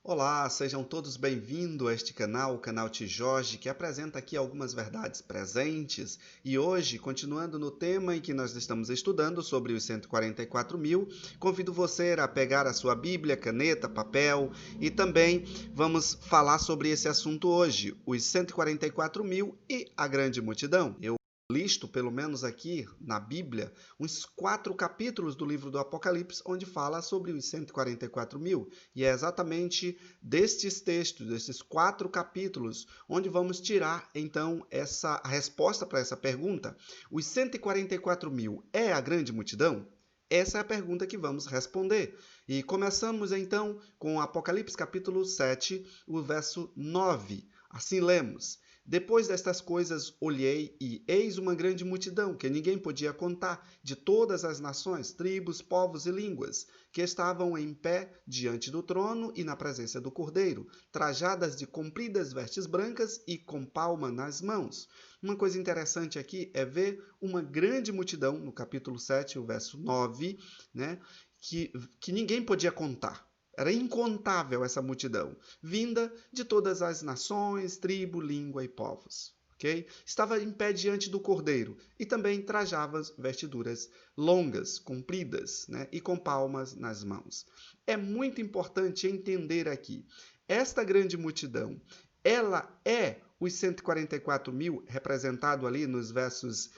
Olá, sejam todos bem-vindos a este canal, o canal Tio Jorge, que apresenta aqui algumas verdades presentes. E hoje, continuando no tema em que nós estamos estudando sobre os 144.000, convido você a pegar a sua Bíblia, caneta, papel e também vamos falar sobre esse assunto hoje, os 144.000 e a grande multidão. Eu listo, pelo menos aqui na Bíblia, uns 4 capítulos do livro do Apocalipse, onde fala sobre os 144.000. E é exatamente destes textos, desses 4 capítulos, onde vamos tirar, então, a resposta para essa pergunta. Os 144.000 é a grande multidão? Essa é a pergunta que vamos responder. E começamos, então, com Apocalipse capítulo 7, o verso 9. Assim lemos: Depois destas coisas olhei, e eis uma grande multidão, que ninguém podia contar, de todas as nações, tribos, povos e línguas, que estavam em pé diante do trono e na presença do Cordeiro, trajadas de compridas vestes brancas e com palma nas mãos. Uma coisa interessante aqui é ver uma grande multidão, no capítulo 7, o verso 9, né, que ninguém podia contar. Era incontável essa multidão, vinda de todas as nações, tribo, língua e povos. Okay? Estava em pé diante do Cordeiro e também trajava vestiduras longas, compridas, né? E com palmas nas mãos. É muito importante entender aqui, esta grande multidão, ela é os 144.000, representado ali nos versos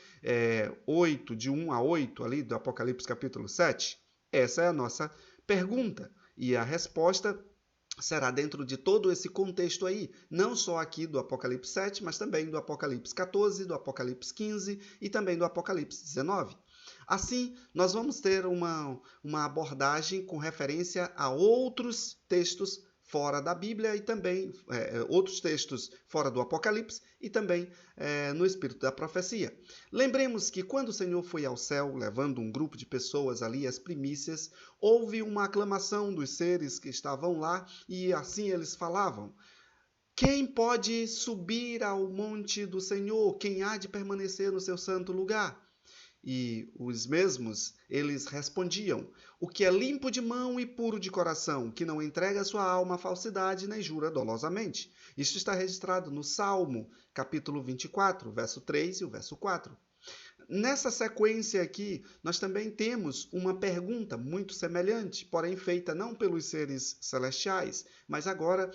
8, de 1 a 8, ali do Apocalipse capítulo 7? Essa é a nossa pergunta. E a resposta será dentro de todo esse contexto aí, não só aqui do Apocalipse 7, mas também do Apocalipse 14, do Apocalipse 15 e também do Apocalipse 19. Assim, nós vamos ter uma abordagem com referência a outros textos fora da Bíblia e também outros textos fora do Apocalipse e também no espírito da profecia. Lembremos que quando o Senhor foi ao céu, levando um grupo de pessoas ali, as primícias, houve uma aclamação dos seres que estavam lá e assim eles falavam: quem pode subir ao monte do Senhor? Quem há de permanecer no seu santo lugar? E os mesmos, eles respondiam: o que é limpo de mão e puro de coração, que não entrega sua alma à falsidade nem jura dolosamente. Isto está registrado no Salmo, capítulo 24, verso 3 e o verso 4. Nessa sequência aqui, nós também temos uma pergunta muito semelhante, porém feita não pelos seres celestiais, mas agora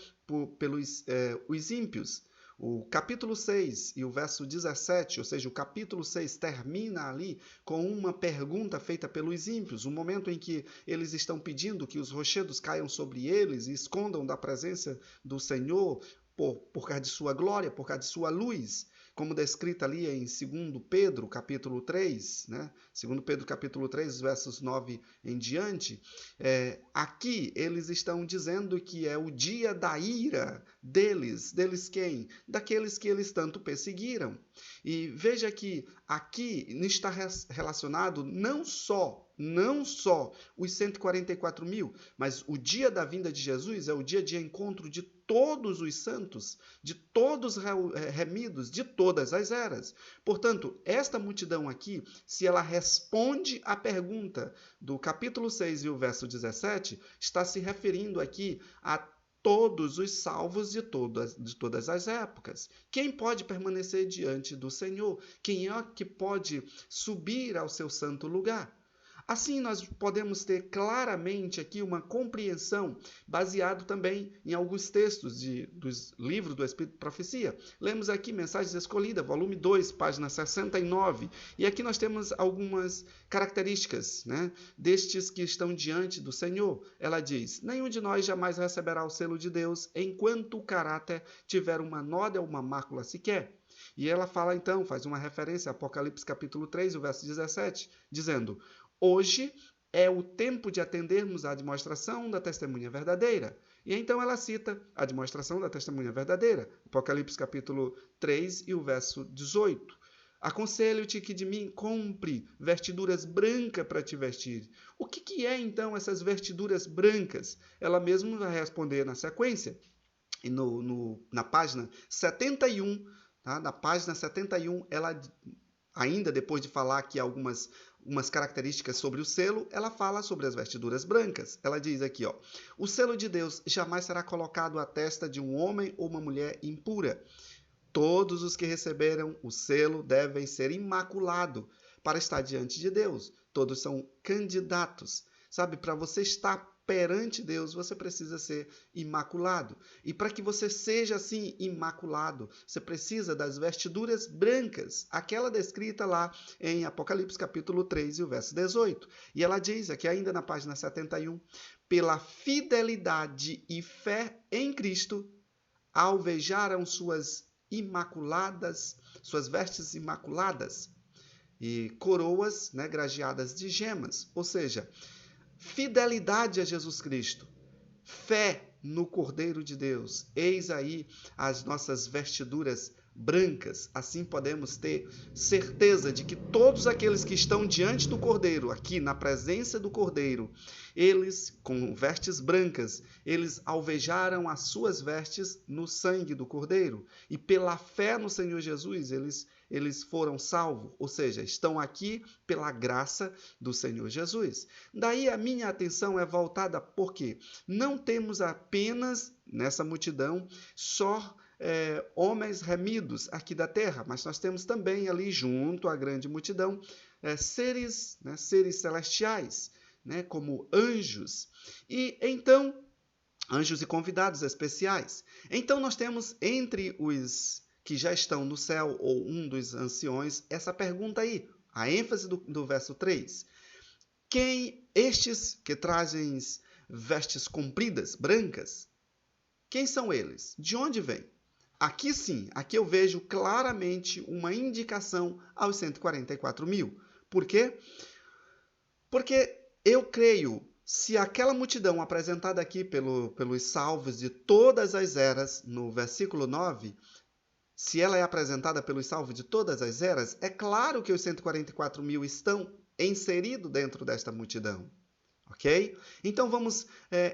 pelos os ímpios. O capítulo 6 e o verso 17, ou seja, o capítulo 6 termina ali com uma pergunta feita pelos ímpios, o momento em que eles estão pedindo que os rochedos caiam sobre eles e escondam da presença do Senhor por causa de sua glória, por causa de sua luz, como descrita ali em 2 Pedro, capítulo 3, né? 2 Pedro, capítulo 3, versos 9 em diante. Aqui eles estão dizendo que é o dia da ira deles. Deles quem? Daqueles que eles tanto perseguiram. E veja que aqui está relacionado não só os 144.000, mas o dia da vinda de Jesus é o dia de encontro de todos os santos, de todos remidos, de todas as eras. Portanto, esta multidão aqui, se ela responde à pergunta do capítulo 6 e o verso 17, está se referindo aqui a todos os salvos de todas as épocas. Quem pode permanecer diante do Senhor? Quem é que pode subir ao seu santo lugar? Assim, nós podemos ter claramente aqui uma compreensão baseado também em alguns textos dos livros do Espírito de Profecia. Lemos aqui Mensagens Escolhidas, volume 2, página 69. E aqui nós temos algumas características, né, destes que estão diante do Senhor. Ela diz: nenhum de nós jamais receberá o selo de Deus enquanto o caráter tiver uma nódoa ou uma mácula sequer. E ela fala então, faz uma referência a Apocalipse capítulo 3, o verso 17, dizendo: hoje é o tempo de atendermos à demonstração da testemunha verdadeira. E então ela cita a demonstração da testemunha verdadeira, Apocalipse capítulo 3 e o verso 18. Aconselho-te que de mim compre vestiduras brancas para te vestir. O que é então essas vestiduras brancas? Ela mesma vai responder na sequência, e na página 71, tá? Na página 71, ela ainda depois de falar aqui umas características sobre o selo, ela fala sobre as vestiduras brancas. Ela diz aqui, ó, o selo de Deus jamais será colocado à testa de um homem ou uma mulher impura. Todos os que receberam o selo devem ser imaculados para estar diante de Deus. Todos são candidatos. Sabe, para você estar perante Deus, você precisa ser imaculado. E para que você seja assim imaculado, você precisa das vestiduras brancas, aquela descrita lá em Apocalipse capítulo 3 e o verso 18. E ela diz aqui ainda na página 71, pela fidelidade e fé em Cristo, alvejaram suas vestes imaculadas e coroas, né, grajeadas de gemas, ou seja, fidelidade a Jesus Cristo, fé no Cordeiro de Deus. Eis aí as nossas vestiduras brancas. Assim podemos ter certeza de que todos aqueles que estão diante do Cordeiro, aqui na presença do Cordeiro, eles, com vestes brancas, eles alvejaram as suas vestes no sangue do Cordeiro. E pela fé no Senhor Jesus, eles foram salvos, ou seja, estão aqui pela graça do Senhor Jesus. Daí a minha atenção é voltada porque não temos apenas nessa multidão só homens remidos aqui da terra, mas nós temos também ali junto à grande multidão seres celestiais, né, como anjos. E então, anjos e convidados especiais. Então nós temos entre os que já estão no céu, ou um dos anciões, essa pergunta aí, a ênfase do verso 3. Quem estes que trazem vestes compridas, brancas, quem são eles? De onde vêm? Aqui sim, aqui eu vejo claramente uma indicação aos 144 mil. Por quê? Porque eu creio, se aquela multidão apresentada aqui pelos salvos de todas as eras, no versículo 9, se ela é apresentada pelos salvos de todas as eras, é claro que os 144 mil estão inseridos dentro desta multidão. Ok? Então vamos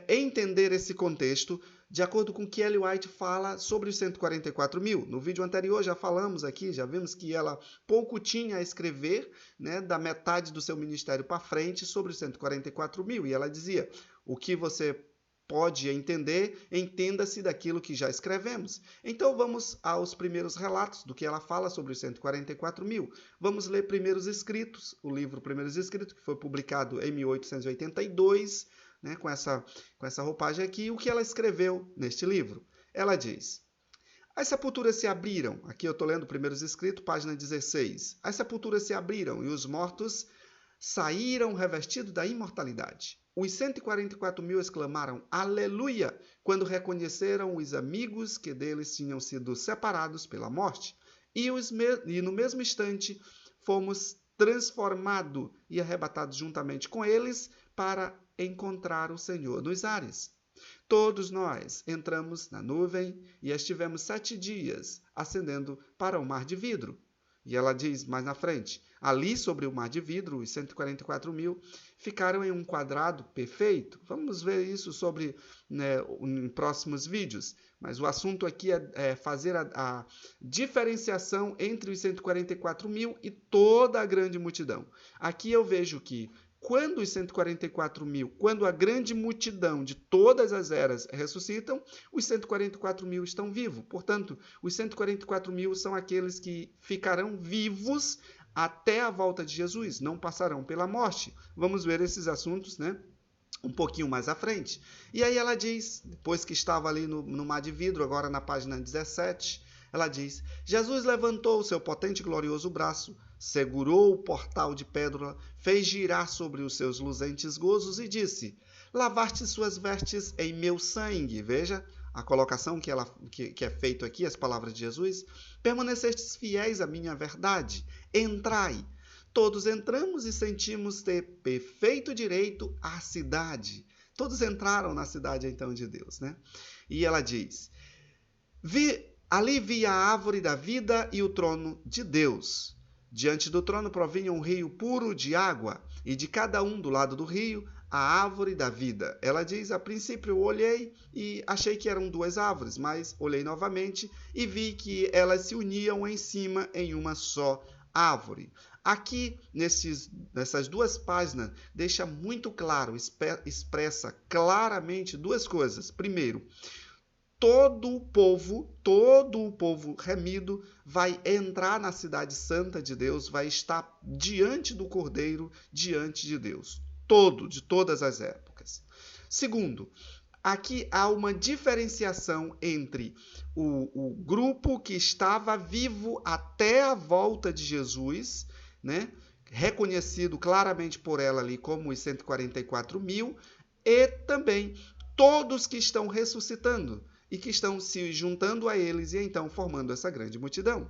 entender esse contexto de acordo com o que Ellen White fala sobre os 144 mil. No vídeo anterior já falamos aqui, já vimos que ela pouco tinha a escrever, né, da metade do seu ministério para frente sobre os 144 mil. E ela dizia, o que você pode entender, entenda-se daquilo que já escrevemos. Então vamos aos primeiros relatos do que ela fala sobre os 144 mil. Vamos ler Primeiros Escritos, o livro Primeiros Escritos, que foi publicado em 1882, né, com essa roupagem aqui, o que ela escreveu neste livro. Ela diz, as sepulturas se abriram, aqui eu estou lendo Primeiros Escritos, página 16, as sepulturas se abriram e os mortos saíram revestidos da imortalidade. Os 144 mil exclamaram aleluia quando reconheceram os amigos que deles tinham sido separados pela morte. E no mesmo instante fomos transformados e arrebatados juntamente com eles para encontrar o Senhor nos ares. Todos nós entramos na nuvem e estivemos 7 dias ascendendo para o mar de vidro. E ela diz mais na frente, ali sobre o mar de vidro, os 144 mil ficaram em um quadrado perfeito. Vamos ver isso em próximos vídeos. Mas o assunto aqui é fazer a diferenciação entre os 144 mil e toda a grande multidão. Aqui eu vejo que quando os 144 mil, quando a grande multidão de todas as eras ressuscitam, os 144 mil estão vivos. Portanto, os 144 mil são aqueles que ficarão vivos até a volta de Jesus, não passarão pela morte. Vamos ver esses assuntos, né, um pouquinho mais à frente. E aí ela diz, depois que estava ali no mar de vidro, agora na página 17, ela diz, Jesus levantou o seu potente e glorioso braço, segurou o portal de pedra, fez girar sobre os seus luzentes gozos e disse, lavaste suas vestes em meu sangue. Veja a colocação que é feita aqui, as palavras de Jesus. Permanecestes fiéis à minha verdade. Entrai. Todos entramos e sentimos ter perfeito direito à cidade. Todos entraram na cidade, então, de Deus, né? E ela diz, ali vi a árvore da vida e o trono de Deus. Diante do trono provinha um rio puro de água, e de cada um do lado do rio, a árvore da vida. Ela diz, a princípio eu olhei e achei que eram 2 árvores, mas olhei novamente e vi que elas se uniam em cima em uma só árvore. Aqui, nessas duas páginas, deixa muito claro, expressa claramente duas coisas. Primeiro, todo o povo remido vai entrar na cidade santa de Deus, vai estar diante do Cordeiro, diante de Deus. De todas as épocas. Segundo, aqui há uma diferenciação entre o grupo que estava vivo até a volta de Jesus, né, reconhecido claramente por ela ali como os 144 mil, e também todos que estão ressuscitando e que estão se juntando a eles e então formando essa grande multidão.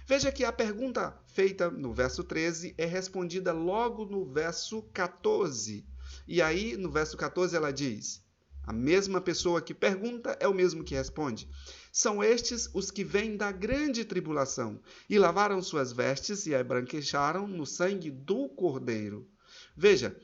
Veja que a pergunta feita no verso 13 é respondida logo no verso 14. E aí, no verso 14, ela diz: a mesma pessoa que pergunta é o mesmo que responde. São estes os que vêm da grande tribulação e lavaram suas vestes e a branquejaram no sangue do Cordeiro. Veja,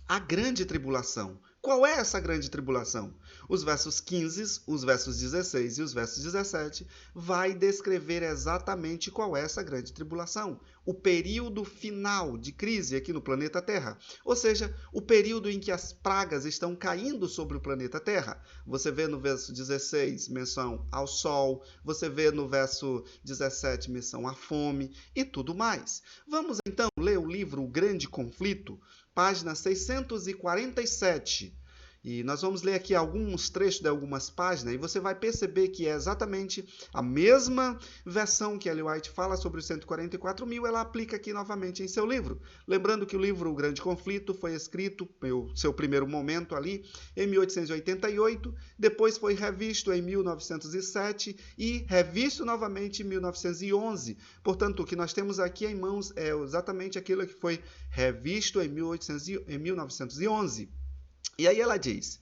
a grande tribulação. Qual é essa grande tribulação? Os versos 15, os versos 16 e os versos 17 vai descrever exatamente qual é essa grande tribulação. O período final de crise aqui no planeta Terra. Ou seja, o período em que as pragas estão caindo sobre o planeta Terra. Você vê no verso 16 menção ao sol, você vê no verso 17 menção à fome e tudo mais. Vamos então ler o livro O Grande Conflito, página 647. E nós vamos ler aqui alguns trechos de algumas páginas e você vai perceber que é exatamente a mesma versão que Ellen White fala sobre os 144 mil, ela aplica aqui novamente em seu livro. Lembrando que o livro O Grande Conflito foi escrito, no seu primeiro momento ali, em 1888, depois foi revisto em 1907 e revisto novamente em 1911. Portanto, o que nós temos aqui em mãos é exatamente aquilo que foi revisto em 1911. E aí ela diz,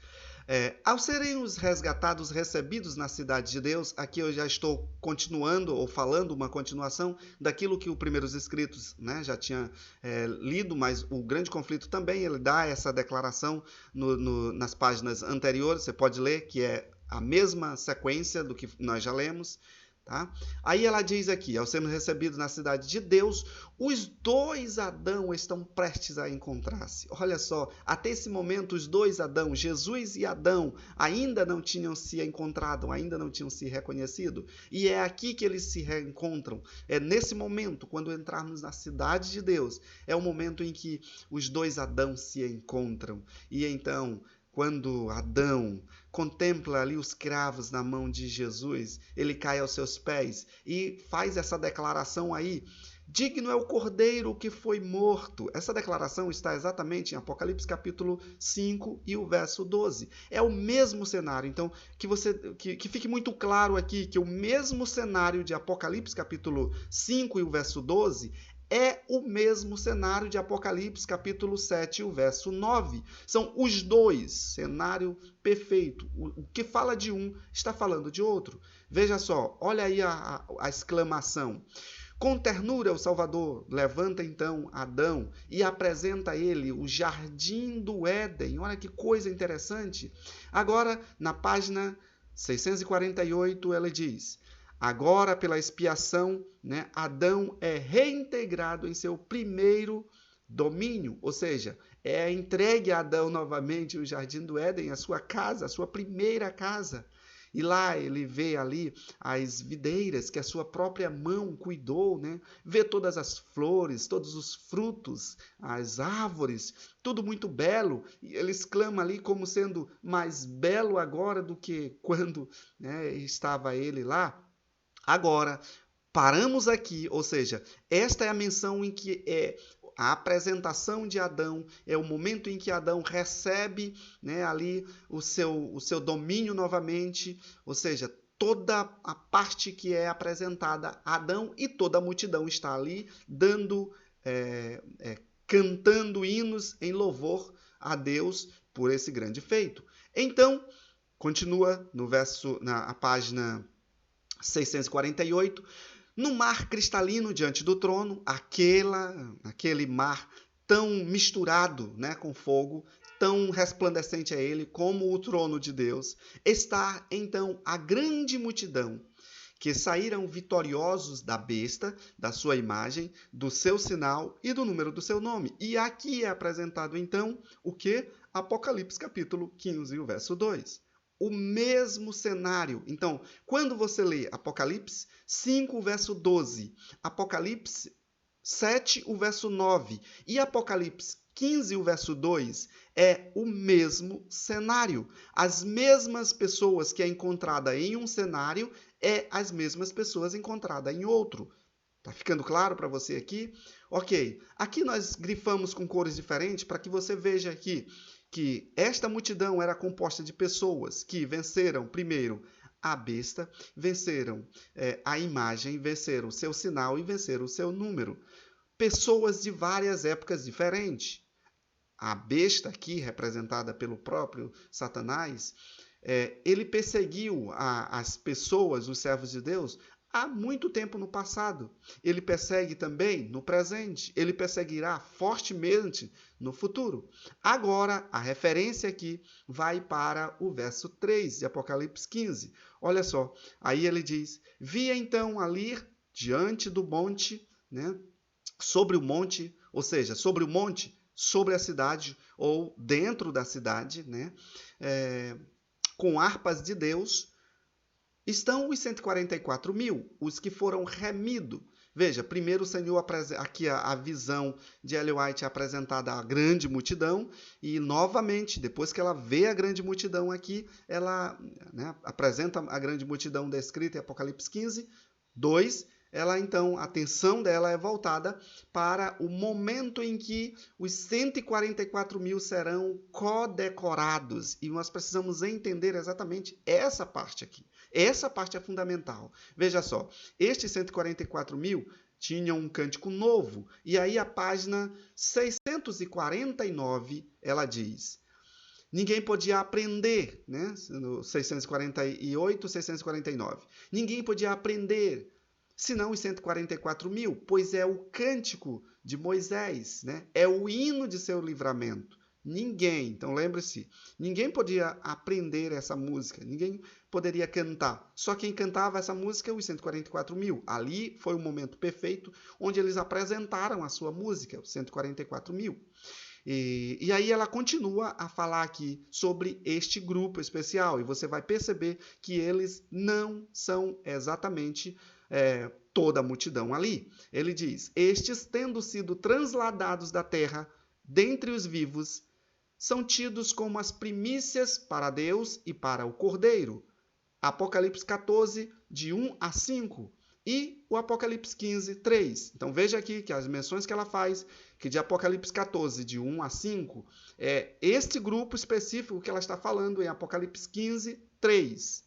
ao serem os resgatados recebidos na cidade de Deus, aqui eu já estou continuando ou falando uma continuação daquilo que os primeiros escritos, né, já tinha lido, mas o Grande Conflito também ele dá essa declaração nas páginas anteriores, você pode ler que é a mesma sequência do que nós já lemos. Tá? Aí ela diz aqui, ao sermos recebidos na cidade de Deus, os dois Adão estão prestes a encontrar-se. Olha só, até esse momento os dois Adão, Jesus e Adão, ainda não tinham se encontrado, ainda não tinham se reconhecido. E é aqui que eles se reencontram. É nesse momento, quando entrarmos na cidade de Deus, é o momento em que os dois Adão se encontram. E então, quando Adão contempla ali os cravos na mão de Jesus, ele cai aos seus pés e faz essa declaração aí: digno é o Cordeiro que foi morto. Essa declaração está exatamente em Apocalipse capítulo 5 e o verso 12. É o mesmo cenário. Então, que fique muito claro aqui que o mesmo cenário de Apocalipse capítulo 5 e o verso 12 é o mesmo cenário de Apocalipse capítulo 7 e o verso 9. São os dois, cenário perfeito. O que fala de um está falando de outro. Veja só, olha aí a exclamação. Com ternura o Salvador levanta então Adão e apresenta a ele o jardim do Éden. Olha que coisa interessante. Agora, na página 648, ela diz: agora, pela expiação, né, Adão é reintegrado em seu primeiro domínio, ou seja, é entregue a Adão novamente o Jardim do Éden, a sua casa, a sua primeira casa. E lá ele vê ali as videiras que a sua própria mão cuidou, né? Vê todas as flores, todos os frutos, as árvores, tudo muito belo. E ele exclama ali como sendo mais belo agora do que quando, né, estava ele lá. Agora, paramos aqui, ou seja, esta é a menção em que a apresentação de Adão, é o momento em que Adão recebe, né, ali o seu domínio novamente, ou seja, toda a parte que é apresentada a Adão e toda a multidão está ali cantando hinos em louvor a Deus por esse grande feito. Então, continua na página 648, no mar cristalino diante do trono, aquele mar tão misturado, né, com fogo, tão resplandecente a ele como o trono de Deus, está então a grande multidão que saíram vitoriosos da besta, da sua imagem, do seu sinal e do número do seu nome. E aqui é apresentado, então, o que? Apocalipse capítulo 15, o verso 2. O mesmo cenário. Então, quando você lê Apocalipse 5, o verso 12, Apocalipse 7, o verso 9 e Apocalipse 15, o verso 2, é o mesmo cenário. As mesmas pessoas que é encontrada em um cenário é as mesmas pessoas encontradas em outro. Tá ficando claro para você aqui? Ok. Aqui nós grifamos com cores diferentes para que você veja aqui que esta multidão era composta de pessoas que venceram primeiro a besta, venceram a imagem, venceram o seu sinal e venceram o seu número. Pessoas de várias épocas diferentes. A besta aqui, representada pelo próprio Satanás, ele perseguiu as pessoas, os servos de Deus, há muito tempo no passado. Ele persegue também no presente. Ele perseguirá fortemente no futuro. Agora, a referência aqui vai para o verso 3 de Apocalipse 15. Olha só, aí ele diz, via então ali, diante do monte, né, sobre o monte, ou seja, sobre o monte, sobre a cidade ou dentro da cidade, né, com harpas de Deus, estão os 144 mil, os que foram remidos. Veja, primeiro o Senhor, aqui a visão de Ellen White é apresentada à grande multidão, e novamente, depois que ela vê a grande multidão aqui, ela, né, apresenta a grande multidão descrita em Apocalipse 15, 2, ela então, a atenção dela é voltada para o momento em que os 144 mil serão condecorados. E nós precisamos entender exatamente essa parte aqui. Essa parte é fundamental. Veja só, estes 144 mil tinham um cântico novo. E aí a página 649, ela diz... Ninguém podia aprender, né? No 648, 649. Ninguém podia aprender, senão os 144 mil, pois é o cântico de Moisés, né? É o hino de seu livramento. Ninguém, então lembre-se, ninguém podia aprender essa música, ninguém poderia cantar. Só quem cantava essa música, os 144 mil. Ali foi o momento perfeito onde eles apresentaram a sua música, os 144 mil. E aí ela continua a falar aqui sobre este grupo especial, e você vai perceber que eles não são exatamente toda a multidão ali. Ele diz, estes tendo sido transladados da terra, dentre os vivos, são tidos como as primícias para Deus e para o Cordeiro. Apocalipse 14, de 1 a 5. E o Apocalipse 15, 3. Então veja aqui que as menções que ela faz, que de Apocalipse 14, de 1 a 5, é este grupo específico que ela está falando em Apocalipse 15, 3.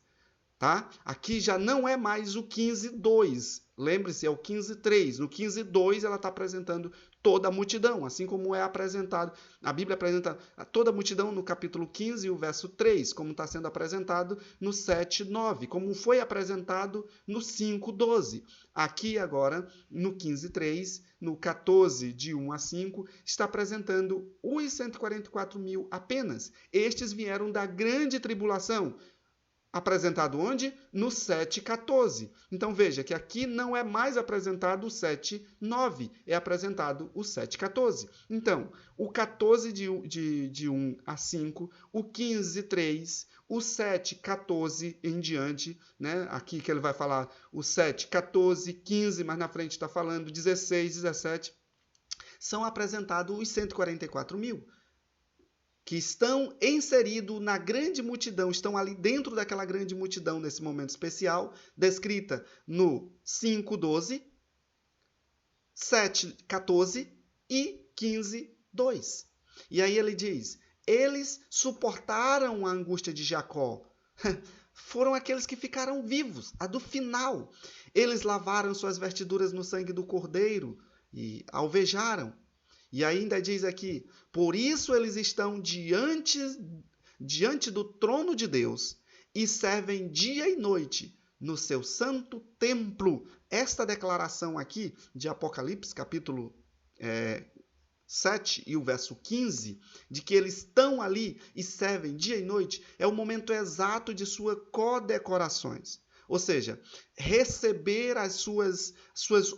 Tá? Aqui já não é mais o 15, 2. Lembre-se, é o 15, 3. No 15, 2, ela está apresentando toda a multidão, assim como é apresentado, a Bíblia apresenta toda a multidão no capítulo 15, o verso 3, como está sendo apresentado no 7, 9, como foi apresentado no 5, 12. Aqui agora, no 15, 3, no 14, de 1 a 5, está apresentando os 144 mil apenas. Estes vieram da grande tribulação, apresentado onde? No 7,14. Então veja que aqui não é mais apresentado o 7,9, é apresentado o 7,14. Então, o 14 de 1 a 5, o 15,3, o 7,14 em diante, né? Aqui que ele vai falar o 7,14, 15, mas na frente está falando 16, 17, são apresentados os 144 mil. Que estão inseridos na grande multidão, estão ali dentro daquela grande multidão nesse momento especial, descrita no 5:12, 7:14 e 15:2. E aí ele diz, eles suportaram a angústia de Jacó, foram aqueles que ficaram vivos, a do final. Eles lavaram suas vestiduras no sangue do cordeiro e alvejaram. E ainda diz aqui, por isso eles estão diante do trono de Deus e servem dia e noite no seu santo templo. Esta declaração aqui de Apocalipse, capítulo 7 e o verso 15, de que eles estão ali e servem dia e noite, é o momento exato de suas condecorações. Ou seja, receber as suas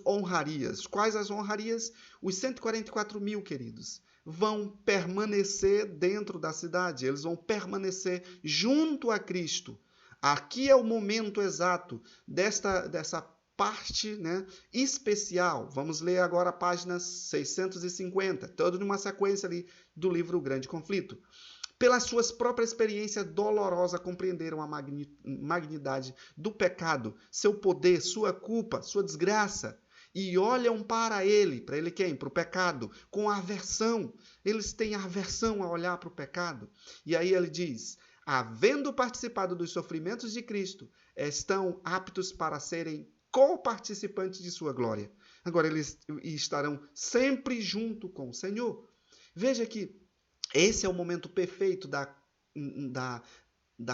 honrarias. Quais as honrarias? Os 144 mil, queridos, vão permanecer dentro da cidade, eles vão permanecer junto a Cristo. Aqui é o momento exato dessa parte, né, especial. Vamos ler agora a página 650, toda numa sequência ali do livro O Grande Conflito. Pelas suas próprias experiências dolorosas, compreenderam a magnidade do pecado, seu poder, sua culpa, sua desgraça, e olham para ele quem? Para o pecado, com aversão. Eles têm aversão a olhar para o pecado. E aí ele diz, havendo participado dos sofrimentos de Cristo, estão aptos para serem co-participantes de sua glória. Agora eles estarão sempre junto com o Senhor. Veja que esse é o momento perfeito da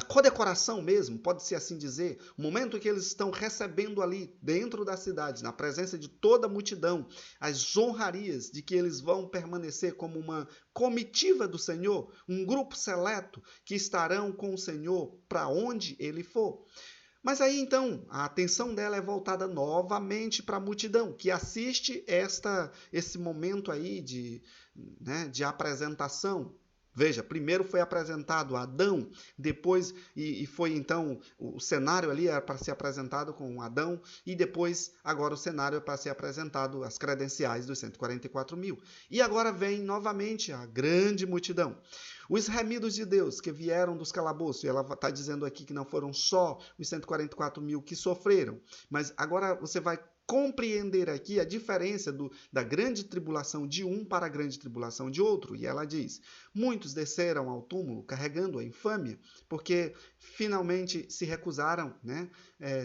condecoração mesmo, pode-se assim dizer, o momento em que eles estão recebendo ali, dentro da cidade, na presença de toda a multidão, as honrarias de que eles vão permanecer como uma comitiva do Senhor, um grupo seleto que estarão com o Senhor para onde ele for. Mas aí, então, a atenção dela é voltada novamente para a multidão, que assiste esse momento aí de apresentação. Veja, primeiro foi apresentado Adão, depois, e foi então, o cenário ali era para ser apresentado com Adão, e depois, agora o cenário é para ser apresentado as credenciais dos 144 mil. E agora vem novamente a grande multidão. Os remidos de Deus que vieram dos calabouços, e ela está dizendo aqui que não foram só os 144 mil que sofreram, mas agora você vai compreender aqui a diferença da grande tribulação de um para a grande tribulação de outro. E ela diz, muitos desceram ao túmulo carregando a infâmia, porque finalmente se recusaram, né,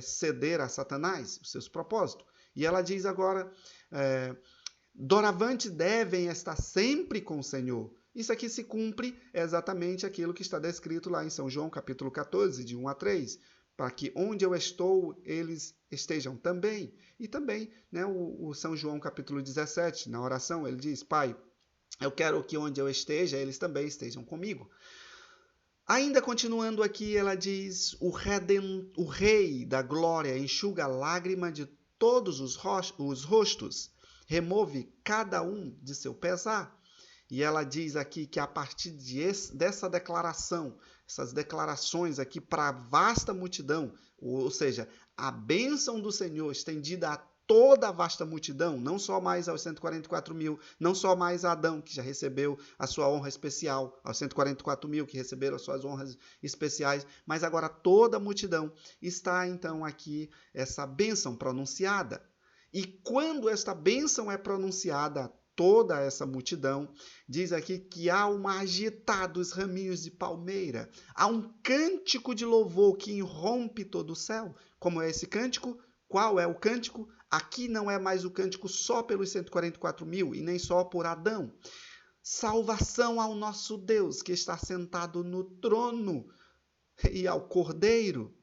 ceder a Satanás, os seus propósitos. E ela diz agora, doravante devem estar sempre com o Senhor. Isso aqui se cumpre exatamente aquilo que está descrito lá em São João, capítulo 14, de 1 a 3, para que onde eu estou, eles estejam também. E também, né, o São João, capítulo 17, na oração, ele diz, Pai, eu quero que onde eu esteja, eles também estejam comigo. Ainda continuando aqui, ela diz, o Rei da Glória enxuga a lágrima de todos os rostos, remove cada um de seu pesar. E ela diz aqui que a partir dessa declaração, essas declarações aqui para a vasta multidão, ou seja, a bênção do Senhor estendida a toda a vasta multidão, não só mais aos 144 mil, não só mais a Adão, que já recebeu a sua honra especial, aos 144 mil que receberam as suas honras especiais, mas agora toda a multidão está então aqui essa bênção pronunciada. E quando esta bênção é pronunciada, toda essa multidão, diz aqui que há uma agitada dos raminhos de palmeira, há um cântico de louvor que irrompe todo o céu. Como é esse cântico? Qual é o cântico? Aqui não é mais o cântico só pelos 144 mil e nem só por Adão. Salvação ao nosso Deus que está sentado no trono e ao Cordeiro.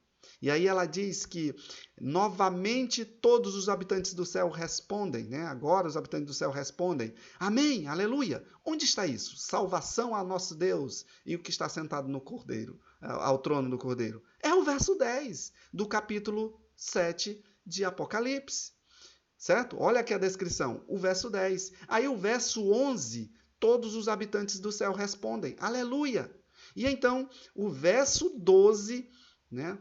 E aí ela diz que novamente todos os habitantes do céu respondem, né? Agora os habitantes do céu respondem, amém, aleluia. Onde está isso? Salvação ao nosso Deus e o que está sentado no Cordeiro, ao trono do Cordeiro. É o verso 10 do capítulo 7 de Apocalipse, certo? Olha aqui a descrição, o verso 10. Aí o verso 11, todos os habitantes do céu respondem, aleluia. E então o verso 12, né?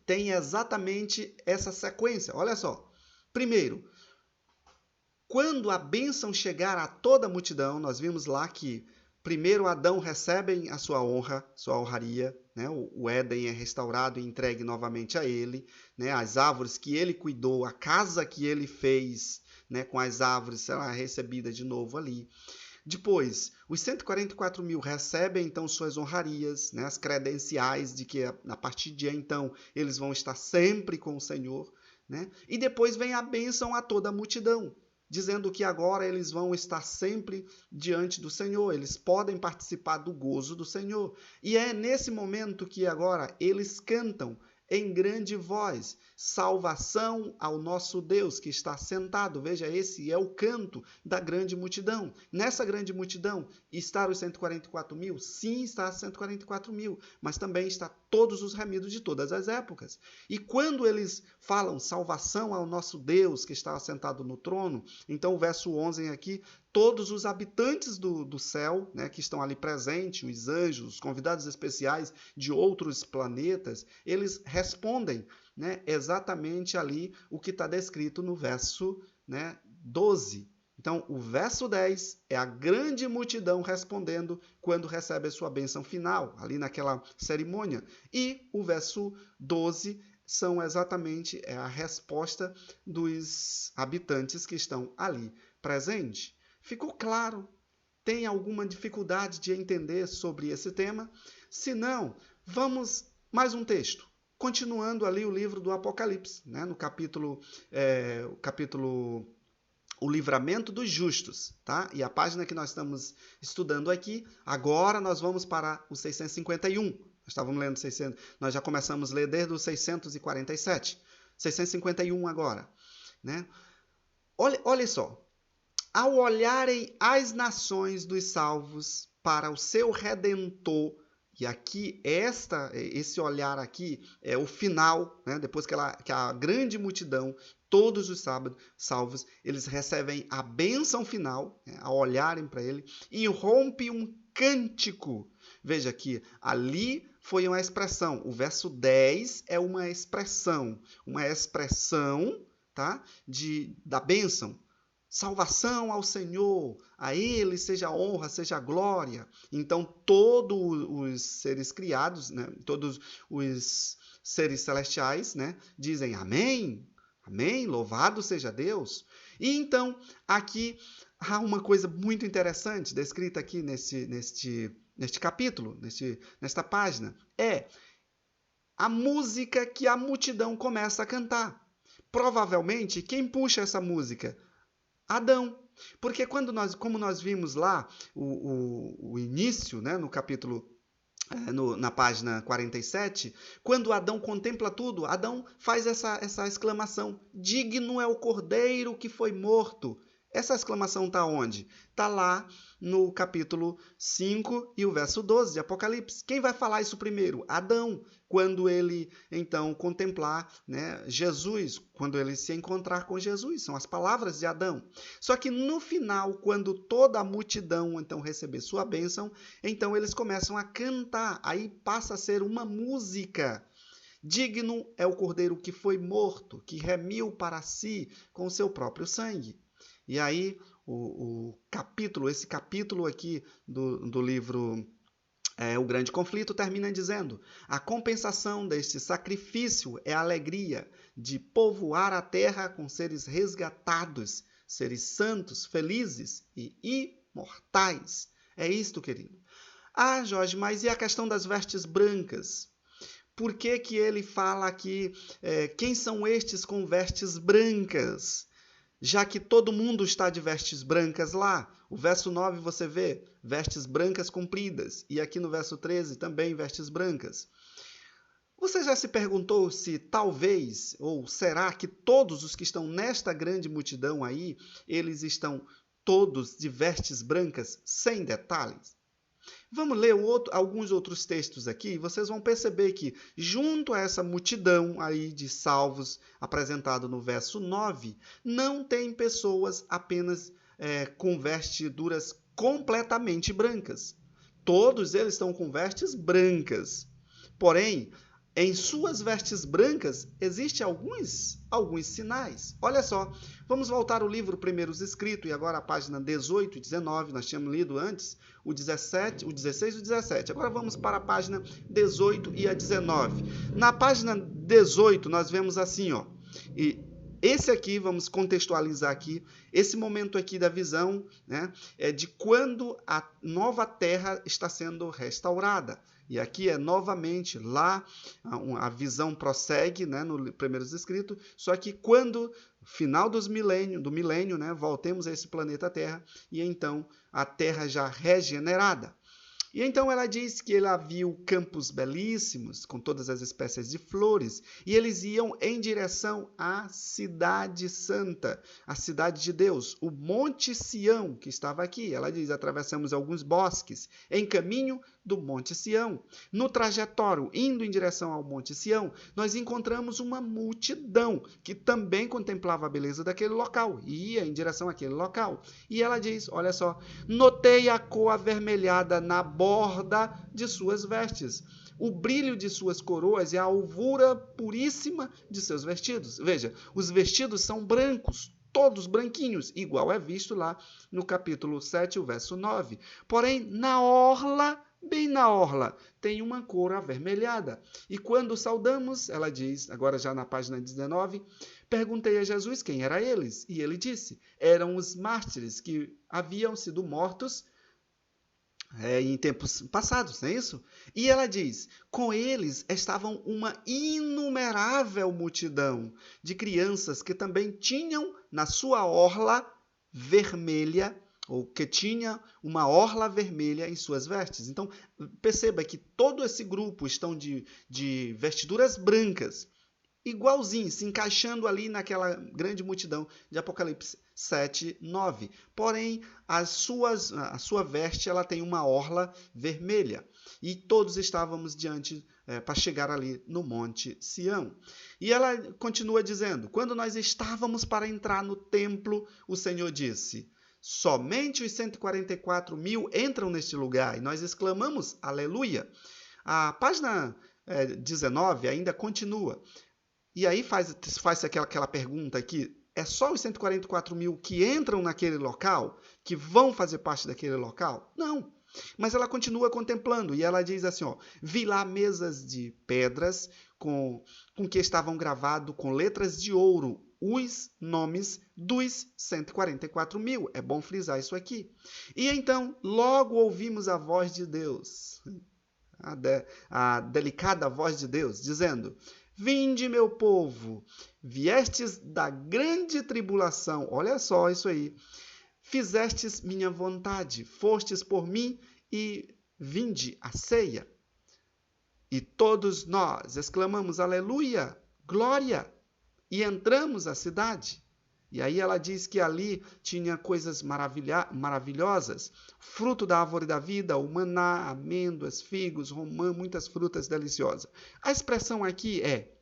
Tem exatamente essa sequência. Olha só. Primeiro, quando a bênção chegar a toda a multidão, nós vimos lá que primeiro Adão recebe a sua honra, sua honraria, né? O Éden é restaurado e entregue novamente a ele, né? As árvores que ele cuidou, a casa que ele fez, né? Com as árvores será recebida de novo ali. Depois, os 144 mil recebem então suas honrarias, né, as credenciais de que a partir de então eles vão estar sempre com o Senhor, né? E depois vem a bênção a toda a multidão, dizendo que agora eles vão estar sempre diante do Senhor, eles podem participar do gozo do Senhor. E é nesse momento que agora eles cantam em grande voz, salvação ao nosso Deus que está sentado. Veja, esse é o canto da grande multidão. Nessa grande multidão, está os 144 mil? Sim, está 144 mil, mas também está todos os remidos de todas as épocas. E quando eles falam salvação ao nosso Deus que está sentado no trono, então o verso 11 aqui, todos os habitantes do céu, né, que estão ali presentes, os anjos, os convidados especiais de outros planetas, eles respondem, né, exatamente ali o que está descrito no verso, né, 12. Então, o verso 10 é a grande multidão respondendo quando recebe a sua bênção final, ali naquela cerimônia. E o verso 12 são exatamente a resposta dos habitantes que estão ali presentes. Ficou claro? Tem alguma dificuldade de entender sobre esse tema? Se não, vamos mais um texto. Continuando ali o livro do Apocalipse, né? No capítulo O Livramento dos Justos, tá? E a página que nós estamos estudando aqui, agora nós vamos para o 651. Nós estávamos lendo 600, nós já começamos a ler desde o 647. 651 agora, né? Olha só. Ao olharem as nações dos salvos para o seu Redentor, e aqui esse olhar aqui é o final, né? Depois que a grande multidão, todos os salvos, eles recebem a bênção final, né? Ao olharem para ele, e rompe um cântico. Veja aqui, ali foi uma expressão, o verso 10 é uma expressão, tá? Da bênção. Salvação ao Senhor, a Ele seja a honra, seja a glória. Então, todos os seres criados, né, todos os seres celestiais, né, dizem amém, amém, louvado seja Deus. E então, aqui há uma coisa muito interessante descrita aqui neste capítulo, nesta página, é a música que a multidão começa a cantar. Provavelmente, quem puxa essa música? Adão. Porque como nós vimos lá, o início, né, no capítulo, na página 47, quando Adão contempla tudo, Adão faz essa exclamação, digno é o cordeiro que foi morto. Essa exclamação está onde? Está lá no capítulo 5 e o verso 12 de Apocalipse. Quem vai falar isso primeiro? Adão, quando ele, então, contemplar, né, Jesus, quando ele se encontrar com Jesus. São as palavras de Adão. Só que no final, quando toda a multidão, então, receber sua bênção, então eles começam a cantar. Aí passa a ser uma música. Digno é o cordeiro que foi morto, que remiu para si com o seu próprio sangue. E aí, esse capítulo aqui do livro O Grande Conflito termina dizendo: a compensação deste sacrifício é a alegria de povoar a terra com seres resgatados, seres santos, felizes e imortais. É isto, querido. Ah, Jorge, mas e a questão das vestes brancas? Por que ele fala aqui, quem são estes com vestes brancas? Já que todo mundo está de vestes brancas lá. O verso 9 você vê vestes brancas compridas. E aqui no verso 13 também vestes brancas. Você já se perguntou se talvez, ou será que todos os que estão nesta grande multidão aí, eles estão todos de vestes brancas sem detalhes? Vamos ler alguns outros textos aqui, e vocês vão perceber que, junto a essa multidão aí de salvos, apresentado no verso 9, não tem pessoas apenas com vestiduras completamente brancas. Todos eles estão com vestes brancas. Porém, em suas vestes brancas, existem alguns sinais. Olha só, vamos voltar ao livro Primeiros Escritos, e agora a página 18 e 19, nós tínhamos lido antes, o 16 e o 17. Agora vamos para a página 18 e a 19. Na página 18, nós vemos assim, ó, e esse aqui, vamos contextualizar aqui, esse momento aqui da visão, né, é de quando a nova terra está sendo restaurada. E aqui é novamente lá, a visão prossegue, né, no Primeiros Escritos, só que quando, final do milênio, né, voltemos a esse planeta Terra, e então a Terra já regenerada. E então ela diz que ela viu campos belíssimos, com todas as espécies de flores, e eles iam em direção à cidade santa, a cidade de Deus, o Monte Sião, que estava aqui. Ela diz, atravessamos alguns bosques, em caminho do Monte Sião. No trajetório, indo em direção ao Monte Sião, nós encontramos uma multidão que também contemplava a beleza daquele local, e ia em direção àquele local. E ela diz, olha só, notei a cor avermelhada na borda de suas vestes, o brilho de suas coroas e a alvura puríssima de seus vestidos. Veja, os vestidos são brancos, todos branquinhos, igual é visto lá no capítulo 7, o verso 9. Porém, na orla, bem na orla, tem uma cor avermelhada. E quando saudamos, ela diz, agora já na página 19, perguntei a Jesus quem eram eles, e ele disse, eram os mártires que haviam sido mortos em tempos passados, não é isso? E ela diz, com eles estavam uma inumerável multidão de crianças que também tinham na sua orla vermelha, ou que tinha uma orla vermelha em suas vestes. Então, perceba que todo esse grupo estão de vestiduras brancas, igualzinho, se encaixando ali naquela grande multidão de Apocalipse 7, 9. Porém, a sua veste ela tem uma orla vermelha. E todos estávamos diante, para chegar ali no Monte Sião. E ela continua dizendo, quando nós estávamos para entrar no templo, o Senhor disse, somente os 144.000 entram neste lugar. E nós exclamamos, aleluia. A página 19 ainda continua. E aí faz aquela pergunta aqui, é só os 144.000 que entram naquele local, que vão fazer parte daquele local? Não. Mas ela continua contemplando e ela diz assim, ó, vi lá mesas de pedras com que estavam gravados com letras de ouro os nomes dos 144.000. É bom frisar isso aqui. E então, logo ouvimos a voz de Deus, a delicada voz de Deus, dizendo, vinde, meu povo, viestes da grande tribulação. Olha só isso aí. Fizestes minha vontade, fostes por mim e vinde a ceia. E todos nós exclamamos, aleluia, glória, e entramos à cidade. E aí ela diz que ali tinha coisas maravilhosas, fruto da árvore da vida, o maná, amêndoas, figos, romã, muitas frutas deliciosas. A expressão aqui é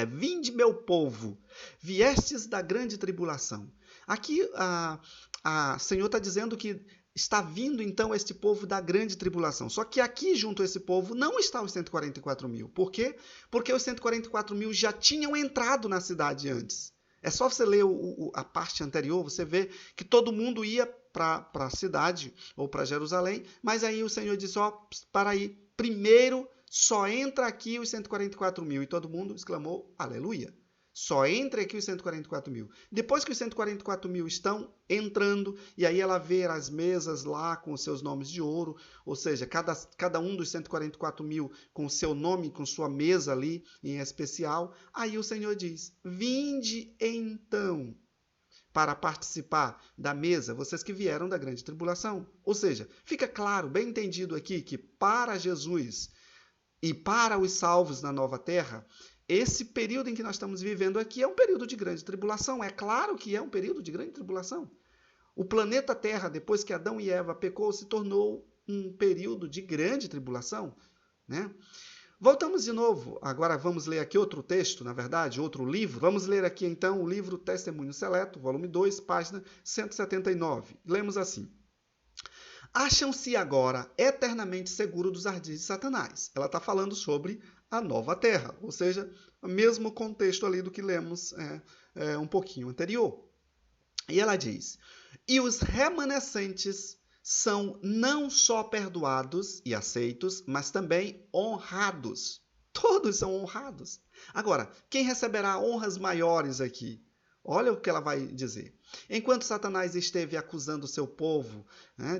vinde, meu povo, viestes da grande tribulação. Aqui a Senhor está dizendo que está vindo então este povo da grande tribulação. Só que aqui junto a esse povo não está os 144.000. Por quê? Porque os 144.000 já tinham entrado na cidade antes. É só você ler a parte anterior, você vê que todo mundo ia para a cidade ou para Jerusalém, mas aí o Senhor disse, ó, para aí, primeiro só entra aqui os 144.000. E todo mundo exclamou, aleluia. Só entra aqui os 144.000. Depois que os 144.000 estão entrando, e aí ela vê as mesas lá com os seus nomes de ouro, ou seja, cada um dos 144.000 com o seu nome, com sua mesa ali em especial, aí o Senhor diz, vinde então para participar da mesa, vocês que vieram da grande tribulação. Ou seja, fica claro, bem entendido aqui, que para Jesus e para os salvos na nova terra, esse período em que nós estamos vivendo aqui é um período de grande tribulação. É claro que é um período de grande tribulação. O planeta Terra, depois que Adão e Eva pecou, se tornou um período de grande tribulação, né? Voltamos de novo. Agora vamos ler aqui outro texto, na verdade, outro livro. Vamos ler aqui então o livro Testemunho Seleto, volume 2, página 179. Lemos assim. Acham-se agora eternamente seguros dos ardis de Satanás. Ela está falando sobre a nova terra, ou seja, o mesmo contexto ali do que lemos um pouquinho anterior. E ela diz, e os remanescentes são não só perdoados e aceitos, mas também honrados. Todos são honrados. Agora, quem receberá honras maiores aqui? Olha o que ela vai dizer. Enquanto Satanás esteve acusando o seu povo,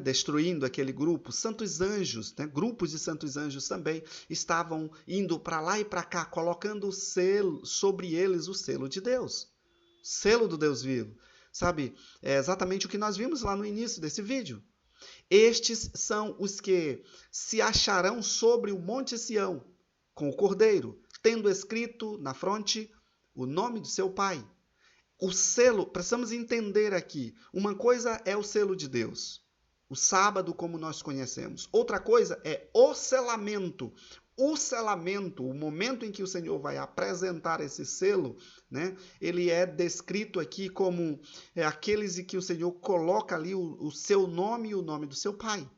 destruindo aquele grupo, santos anjos, grupos de santos anjos também estavam indo para lá e para cá, colocando o selo sobre eles, o selo de Deus. Selo do Deus vivo. Sabe, é exatamente o que nós vimos lá no início desse vídeo. Estes são os que se acharão sobre o monte Sião, com o cordeiro, tendo escrito na fronte o nome de seu pai. O selo, precisamos entender aqui, uma coisa é o selo de Deus, o sábado como nós conhecemos. Outra coisa é o selamento. O selamento, o momento em que o Senhor vai apresentar esse selo, né, ele é descrito aqui como aqueles em que o Senhor coloca ali o seu nome e o nome do seu pai.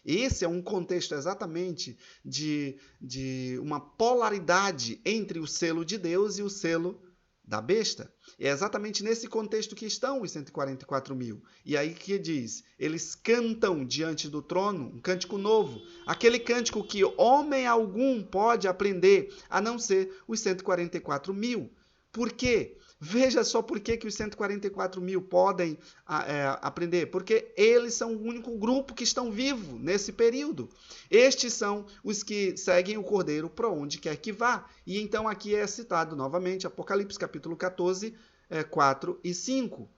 Esse é um contexto exatamente de uma polaridade entre o selo de Deus e o selo da besta. É exatamente nesse contexto que estão os 144 mil. E aí que diz, eles cantam diante do trono um cântico novo, aquele cântico que homem algum pode aprender, a não ser os 144 mil. Por quê? Veja só por que os 144 mil podem aprender. Porque eles são o único grupo que estão vivos nesse período. Estes são os que seguem o Cordeiro para onde quer que vá. E então aqui é citado novamente Apocalipse capítulo 14, 4 e 5.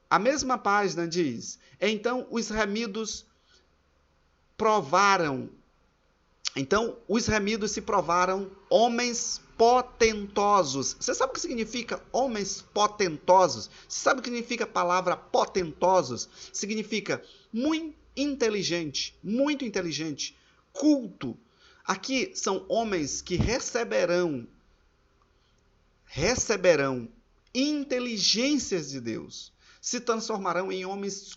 A mesma página diz, então os remidos provaram. Então, os remidos se provaram homens potentosos. Você sabe o que significa homens potentosos? Você sabe o que significa a palavra potentosos? Significa muito inteligente, culto. Aqui são homens que receberão inteligências de Deus. Se transformarão em homens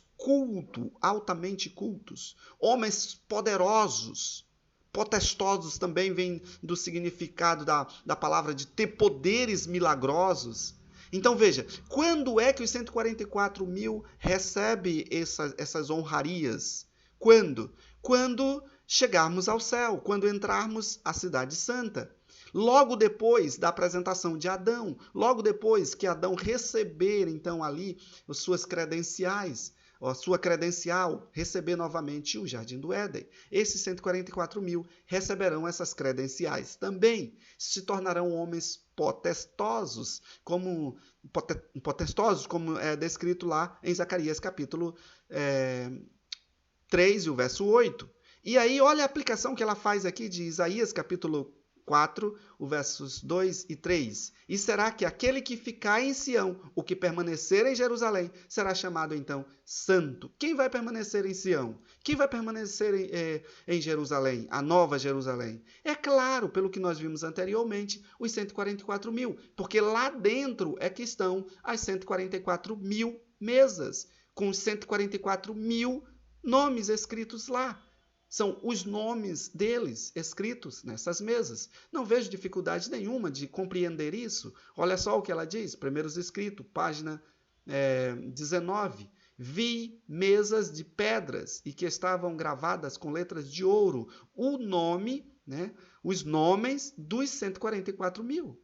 altamente cultos. Homens poderosos. Potestosos também vem do significado da palavra de ter poderes milagrosos. Então veja, quando é que os 144 mil recebem essas honrarias? Quando? Quando chegarmos ao céu, quando entrarmos à Cidade Santa. Logo depois da apresentação de Adão, logo depois que Adão receber então ali as suas credenciais, a sua credencial, receber novamente o Jardim do Éden. Esses 144 mil receberão essas credenciais também. Se tornarão homens potentosos, como é descrito lá em Zacarias capítulo 3 e o verso 8. E aí, olha a aplicação que ela faz aqui de Isaías capítulo 4, os versos 2 e 3. E será que aquele que ficar em Sião, o que permanecer em Jerusalém, será chamado então santo. Quem vai permanecer em Sião? Quem vai permanecer em Jerusalém, a nova Jerusalém? É claro, pelo que nós vimos anteriormente, os 144 mil, porque lá dentro é que estão as 144 mil mesas, com os 144 mil nomes escritos lá. São os nomes deles escritos nessas mesas. Não vejo dificuldade nenhuma de compreender isso. Olha só o que ela diz, primeiros escritos, página 19. Vi mesas de pedras e que estavam gravadas com letras de ouro o nome, os nomes dos 144 mil.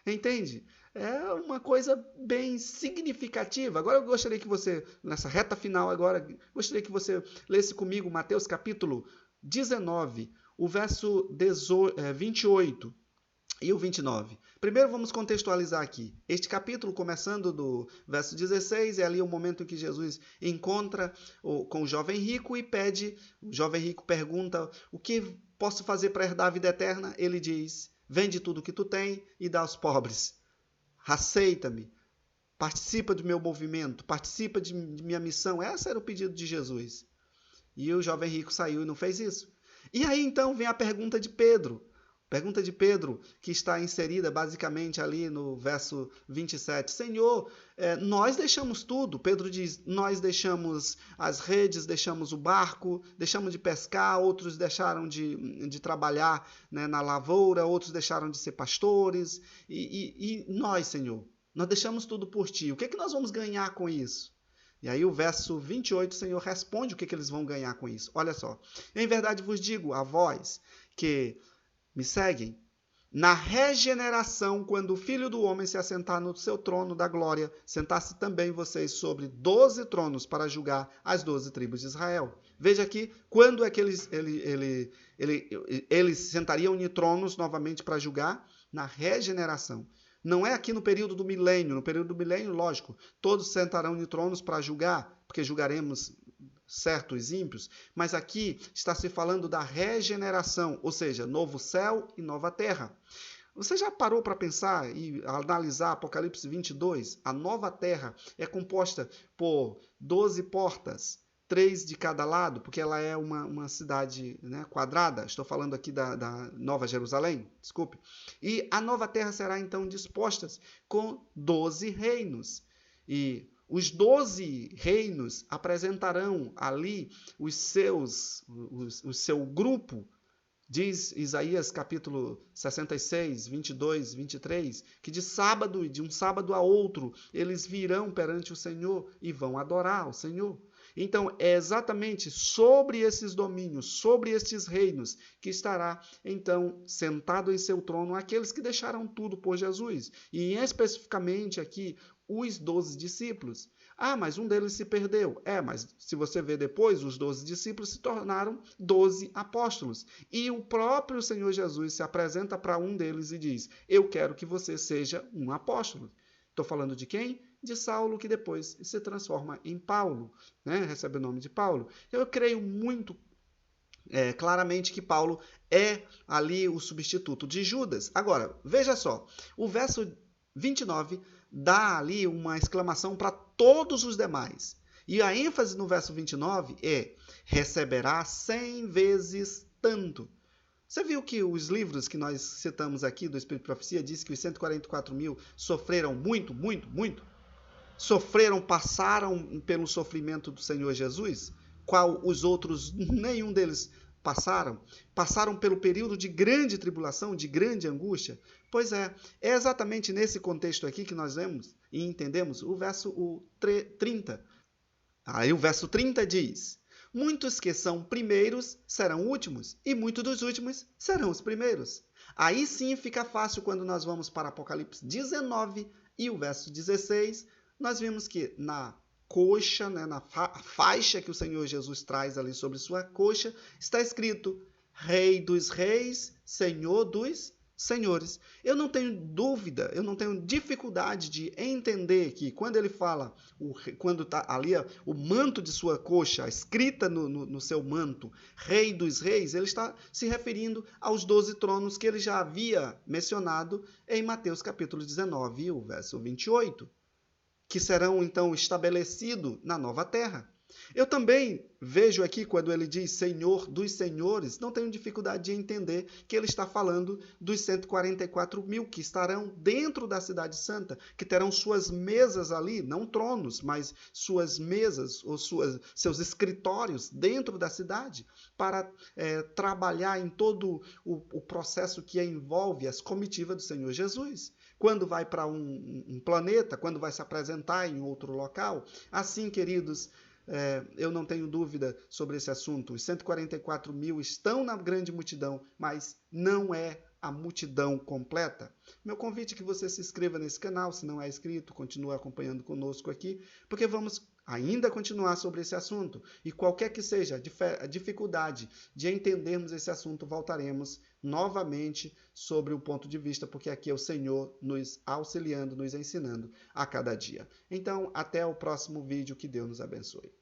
Entende? É uma coisa bem significativa. Agora eu gostaria que você, nessa reta final agora, gostaria que você lesse comigo Mateus capítulo 19, o verso 28 e o 29. Primeiro vamos contextualizar aqui. Este capítulo, começando do verso 16, é ali o momento em que Jesus encontra com o jovem rico e pede, o jovem rico pergunta, o que posso fazer para herdar a vida eterna? Ele diz, vende tudo o que tu tem e dá aos pobres. Aceita-me, participa do meu movimento, participa de minha missão. Esse era o pedido de Jesus. E o jovem rico saiu e não fez isso. E aí então vem a pergunta de Pedro. Pergunta de Pedro, que está inserida basicamente ali no verso 27. Senhor, nós deixamos tudo. Pedro diz, nós deixamos as redes, deixamos o barco, deixamos de pescar, outros deixaram de trabalhar, na lavoura, outros deixaram de ser pastores. E nós, Senhor, nós deixamos tudo por Ti. O que é que nós vamos ganhar com isso? E aí o verso 28, o Senhor responde o que é que eles vão ganhar com isso. Olha só. Em verdade vos digo, a vós, que me seguem, na regeneração, quando o Filho do Homem se assentar no seu trono da glória, sentar-se também vocês sobre 12 tronos para julgar as 12 tribos de Israel. Veja aqui, quando é que eles sentariam em tronos novamente para julgar? Na regeneração. Não é aqui no período do milênio. No período do milênio, lógico, todos sentarão em tronos para julgar, porque julgaremos certos ímpios, mas aqui está se falando da regeneração, ou seja, novo céu e nova terra. Você já parou para pensar e analisar Apocalipse 22? A nova terra é composta por 12 portas, 3 de cada lado, porque ela é uma cidade, né, quadrada. Estou falando aqui da Nova Jerusalém, desculpe. E a nova terra será então disposta com 12 reinos. E os 12 reinos apresentarão ali o seu grupo. Diz Isaías capítulo 66, 22, 23, que de um sábado a outro, eles virão perante o Senhor e vão adorar o Senhor. Então, é exatamente sobre esses domínios, sobre estes reinos, que estará, então, sentado em seu trono aqueles que deixaram tudo por Jesus. E, especificamente aqui, os 12 discípulos. Ah, mas um deles se perdeu. Mas se você ver depois, os 12 discípulos se tornaram 12 apóstolos. E o próprio Senhor Jesus se apresenta para um deles e diz: eu quero que você seja um apóstolo. Estou falando de quem? De Saulo, que depois se transforma em Paulo, né? Recebe o nome de Paulo. Eu creio muito claramente que Paulo é ali o substituto de Judas. Agora, veja só, o verso 29 dá ali uma exclamação para todos os demais. E a ênfase no verso 29 é: receberá 100 vezes tanto. Você viu que os livros que nós citamos aqui do Espírito de Profecia diz que os 144 mil sofreram muito, muito, muito? Sofreram, passaram pelo sofrimento do Senhor Jesus, qual os outros, nenhum deles passaram? Passaram pelo período de grande tribulação, de grande angústia? Pois é exatamente nesse contexto aqui que nós vemos e entendemos o verso 30. Aí o verso 30 diz: muitos que são primeiros serão últimos, e muitos dos últimos serão os primeiros. Aí sim fica fácil quando nós vamos para Apocalipse 19 e o verso 16, nós vimos que na coxa, né, na faixa que o Senhor Jesus traz ali sobre sua coxa, está escrito: Rei dos Reis, Senhor dos Senhores. Eu não tenho dúvida, eu não tenho dificuldade de entender que quando ele fala, quando está ali o manto de sua coxa, escrita no seu manto, Rei dos Reis, ele está se referindo aos 12 tronos que ele já havia mencionado em Mateus capítulo 19, o verso 28. Que serão, então, estabelecidos na nova terra. Eu também vejo aqui, quando ele diz Senhor dos Senhores, não tenho dificuldade de entender que ele está falando dos 144 mil que estarão dentro da cidade santa, que terão suas mesas ali, não tronos, mas suas mesas ou seus escritórios dentro da cidade, para trabalhar em todo o processo que envolve as comitivas do Senhor Jesus. Quando vai para um planeta, quando vai se apresentar em outro local. Assim, queridos, eu não tenho dúvida sobre esse assunto. Os 144 mil estão na grande multidão, mas não é a multidão completa. Meu convite é que você se inscreva nesse canal, se não é inscrito, continue acompanhando conosco aqui, porque vamos ainda continuar sobre esse assunto. E qualquer que seja a dificuldade de entendermos esse assunto, voltaremos novamente sobre o ponto de vista, porque aqui é o Senhor nos auxiliando, nos ensinando a cada dia. Então, até o próximo vídeo, que Deus nos abençoe.